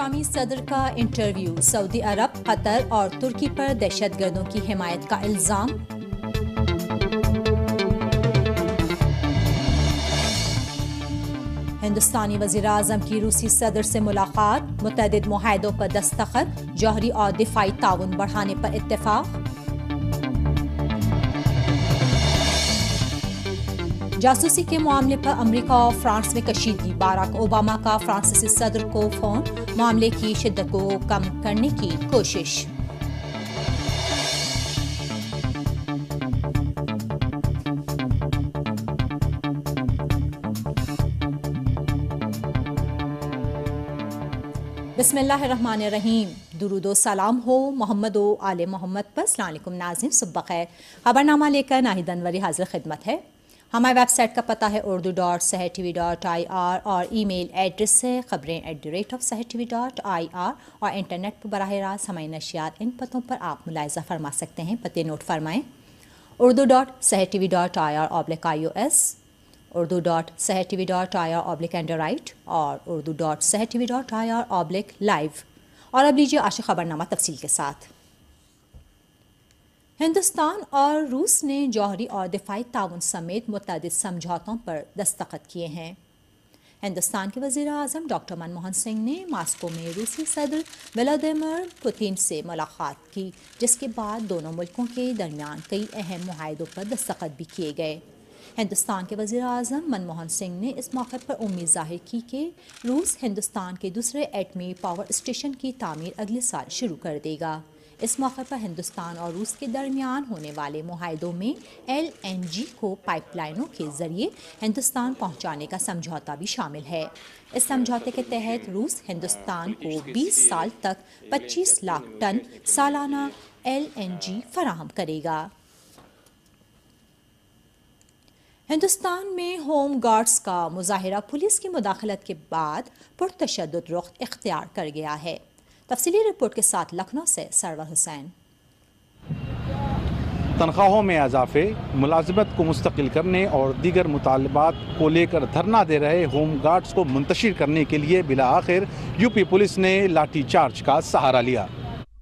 اسلامی صدر کا انٹرویو، سعودی عرب، قطر اور ترکی پر دہشت گردوں کی حمایت کا الزام۔ ہندوستانی وزیر اعظم کی روسی صدر سے ملاقات، متعدد معاہدوں پر دستخط، جوہری اور دفاعی تعاون بڑھانے پر اتفاق۔ جاسوسی کے معاملے پر امریکہ اور فرانس میں کشیدگی، باراک اوباما کا فرانسیسی صدر کو فون، معاملے کی شدت کو کم کرنے کی کوشش۔ بسم اللہ الرحمن الرحیم، درود و سلام ہو محمد و آل محمد پر۔ السلام علیکم ناظرین، صبح بخیر۔ خبرنامہ لے کر ناہید انوری حاضر خدمت ہے۔ ہماری ویب سائٹ کا پتہ ہے urdu.sahartv.ir اور ای میل ایڈریس ہے خبریں@sahartv.ir اور انٹرنیٹ پر براہ راست ہماری نشریات ان پتوں پر آپ ملاحظہ فرما سکتے ہیں۔ پتے نوٹ فرمائیں: urdu.sahartv.ir/ios، urdu.sahartv.ir/android اور urdu.sahartv.ir/live۔ اور اب لیجیے آج خبرنامہ تفصیل کے ساتھ۔ ہندوستان اور روس نے جوہری اور دفاعی تعاون سمیت متعدد سمجھوتوں پر دستخط کیے ہیں۔ ہندوستان کے وزیر اعظم ڈاکٹر منموہن سنگھ نے ماسکو میں روسی صدر ولادیمیر پوتین سے ملاقات کی، جس کے بعد دونوں ملکوں کے درمیان کئی اہم معاہدوں پر دستخط بھی کیے گئے۔ ہندوستان کے وزیر اعظم منموہن سنگھ نے اس موقع پر امید ظاہر کی کہ روس ہندوستان کے دوسرے ایٹمی پاور اسٹیشن کی تعمیر اگلے سال شروع کر دے گا۔ اس موقع پر ہندوستان اور روس کے درمیان ہونے والے معاہدوں میں LNG کو پائپ لائنوں کے ذریعے ہندوستان پہنچانے کا سمجھوتا بھی شامل ہے۔ اس سمجھوتے کے تحت روس ہندوستان کو 20 سال تک 25 لاکھ ٹن سالانہ LNG فراہم کرے گا۔ ہندوستان میں ہوم گارڈز کا مظاہرہ پولیس کی مداخلت کے بعد پرتشدد رخ اختیار کر گیا ہے۔ تفصیلی رپورٹ کے ساتھ لکھنؤ سے سرور حسین۔ تنخواہوں میں اضافے، ملازمت کو مستقل کرنے اور دیگر مطالبات کو لے کر دھرنا دے رہے ہوم گارڈز کو منتشر کرنے کے لیے بالآخر یو پی پولیس نے لاٹھی چارج کا سہارا لیا۔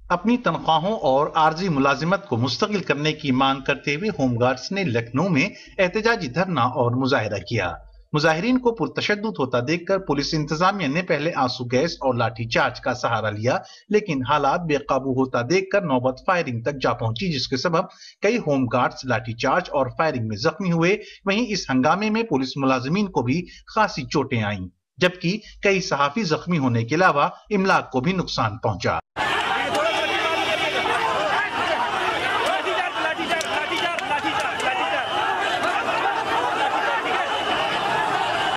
اپنی تنخواہوں اور عارضی ملازمت کو مستقل کرنے کی مانگ کرتے ہوئے ہوم گارڈز نے لکھنؤ میں احتجاجی دھرنا اور مظاہرہ کیا۔ مظاہرین کو پرتشدد ہوتا دیکھ کر پولیس انتظامیہ نے پہلے آنسو گیس اور لاٹھی چارج کا سہارا لیا، لیکن حالات بے قابو ہوتا دیکھ کر نوبت فائرنگ تک جا پہنچی، جس کے سبب کئی ہوم گارڈز لاٹھی چارج اور فائرنگ میں زخمی ہوئے۔ وہیں اس ہنگامے میں پولیس ملازمین کو بھی خاصی چوٹیں آئیں، جبکہ کئی صحافی زخمی ہونے کے علاوہ املاک کو بھی نقصان پہنچا۔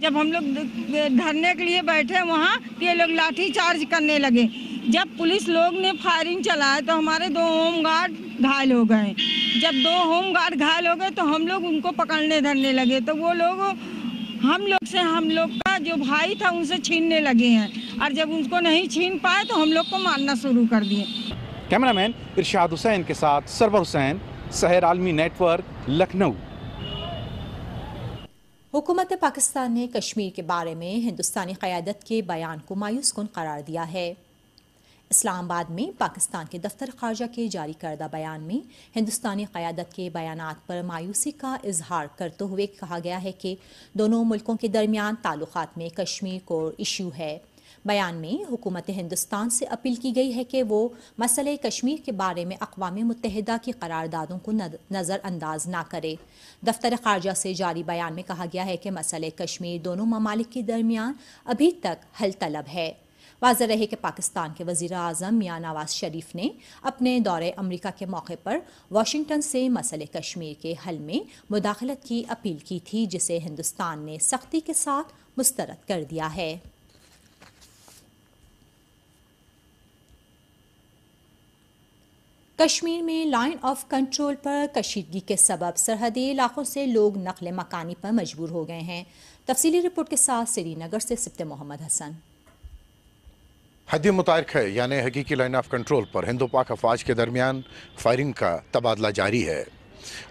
جب ہم لوگ دھرنے کے لیے بیٹھے وہاں تو یہ لوگ لاٹھی چارج کرنے لگے۔ جب پولیس لوگ نے فائرنگ چلایا تو ہمارے 2 ہوم گارڈ گھائل ہو گئے۔ جب 2 ہوم گارڈ گھائل ہو گئے تو ہم لوگ ان کو پکڑنے دھرنے لگے، تو وہ لوگ ہم لوگ کا جو بھائی تھا ان سے چھیننے لگے ہیں، اور جب ان کو نہیں چھین پائے تو ہم لوگ کو مارنا شروع کر دیے۔ کیمرامین ارشاد حسین کے ساتھ سرور حسین، سحر عالمی نیٹ ورک، لکھنؤ۔ حکومت پاکستان نے کشمیر کے بارے میں ہندوستانی قیادت کے بیان کو مایوس کن قرار دیا ہے۔ اسلام آباد میں پاکستان کے دفتر خارجہ کے جاری کردہ بیان میں ہندوستانی قیادت کے بیانات پر مایوسی کا اظہار کرتے ہوئے کہا گیا ہے کہ دونوں ملکوں کے درمیان تعلقات میں کشمیر کور ایشو ہے۔ بیان میں حکومت ہندوستان سے اپیل کی گئی ہے کہ وہ مسئلہ کشمیر کے بارے میں اقوام متحدہ کی قراردادوں کو نظر انداز نہ کرے۔ دفتر خارجہ سے جاری بیان میں کہا گیا ہے کہ مسئلہ کشمیر دونوں ممالک کے درمیان ابھی تک حل طلب ہے۔ واضح رہے کہ پاکستان کے وزیر اعظم میاں نواز شریف نے اپنے دورے امریکہ کے موقع پر واشنگٹن سے مسئلہ کشمیر کے حل میں مداخلت کی اپیل کی تھی، جسے ہندوستان نے سختی کے ساتھ مسترد کر دیا ہے۔ کشمیر میں لائن آف کنٹرول پر کشیدگی کے سبب سرحدی علاقوں سے لوگ نقل مکانی پر مجبور ہو گئے ہیں۔ تفصیلی رپورٹ کے ساتھ سری نگر سے سبت محمد حسن۔ حد متعارک ہے، یعنی حقیقی لائن آف کنٹرول پر ہند و پاک افواج کے درمیان فائرنگ کا تبادلہ جاری ہے۔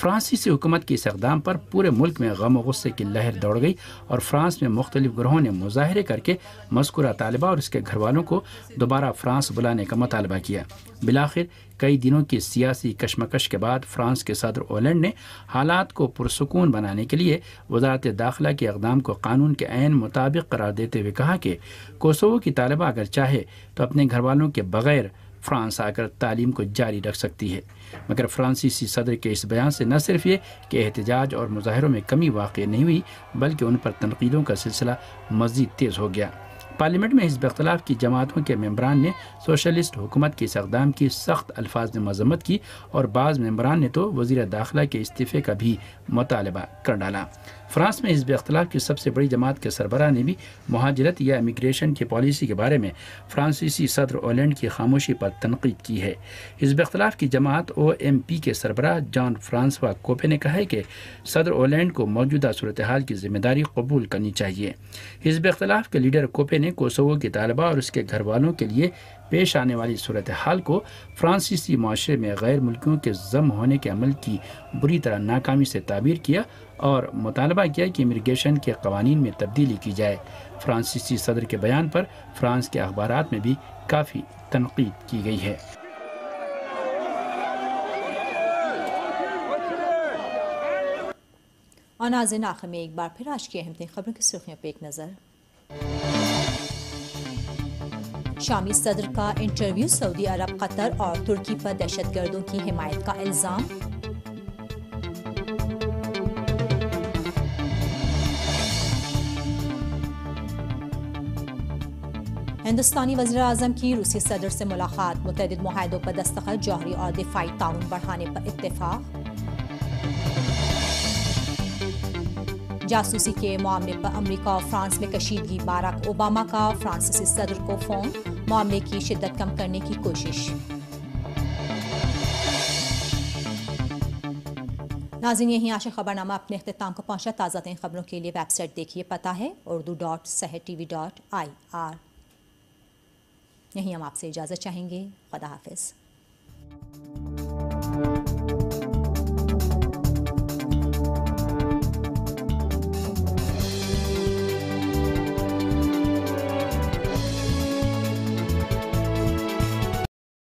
فرانسیسی حکومت کے اس اقدام پر پورے ملک میں غم و غصے کی لہر دوڑ گئی اور فرانس میں مختلف گروہوں نے مظاہرے کر کے مذکورہ طالبہ اور اس کے گھر والوں کو دوبارہ فرانس بلانے کا مطالبہ کیا۔ بالآخر کئی دنوں کی سیاسی کشمکش کے بعد فرانس کے صدر اولینڈ نے حالات کو پرسکون بنانے کے لیے وزارت داخلہ کے اقدام کو قانون کے عین مطابق قرار دیتے ہوئے کہا کہ کوسوو کی طالبہ اگر چاہے تو اپنے گھر والوں کے بغیر فرانس آ کر تعلیم کو جاری رکھ سکتی ہے۔ مگر فرانسیسی صدر کے اس بیان سے نہ صرف یہ کہ احتجاج اور مظاہروں میں کمی واقع نہیں ہوئی بلکہ ان پر تنقیدوں کا سلسلہ مزید تیز ہو گیا۔ پارلیمنٹ میں حزب اختلاف کی جماعتوں کے ممبران نے سوشلسٹ حکومت کے اس اقدام کی سخت الفاظ میں مذمت کی اور بعض ممبران نے تو وزیر داخلہ کے استعفے کا بھی مطالبہ کر ڈالا۔ فرانس میں حزب اختلاف کی سب سے بڑی جماعت کے سربراہ نے بھی مہاجرت یا امیگریشن کی پالیسی کے بارے میں فرانسیسی صدر اولینڈ کی خاموشی پر تنقید کی ہے۔ حزب اختلاف کی جماعت OMP کے سربراہ جان فرانسوا کوپے نے کہا ہے کہ صدر اولینڈ کو موجودہ صورتحال کی ذمہ داری قبول کرنی چاہیے۔ حزب اختلاف کے لیڈر کوپے نے کوسوو کی طالبہ اور اس کے گھر والوں کے لیے پیش آنے والی صورتحال کو فرانسیسی معاشرے میں غیر ملکیوں کے ضم ہونے کے عمل کی بری طرح ناکامی سے تعبیر کیا اور مطالبہ کیا کہ امیگریشن کے قوانین میں تبدیلی کی جائے۔ فرانسیسی صدر کے بیان پر فرانس کے اخبارات میں بھی کافی تنقید کی گئی ہے۔ اور ناظرین آخر میں ایک بار پھر آج کی اہم ترین خبروں کی سرخیوں پہ ایک نظر۔ شامی صدر کا انٹرویو، سعودی عرب، قطر اور ترکی پر دہشت گردوں کی حمایت کا الزام۔ ہندوستانی وزیر اعظم کی روسی صدر سے ملاقات، متعدد معاہدوں پر دستخط، جوہری اور دفاعی تعاون بڑھانے پر اتفاق۔ جاسوسی کے معاملے پر امریکہ اور فرانس میں کشیدگی، باراک اوباما کا فرانسیسی صدر کو فون، معاملے کی شدت کم کرنے کی کوشش۔ ناظرین یہیں آج خبر نامہ اپنے اختتام کو پہنچا۔ تازہ ترین خبروں کے لیے ویب سائٹ دیکھیے، پتہ ہے urdu.sehertv.ir۔ یہیں ہم آپ سے اجازت چاہیں گے۔ خدا حافظ۔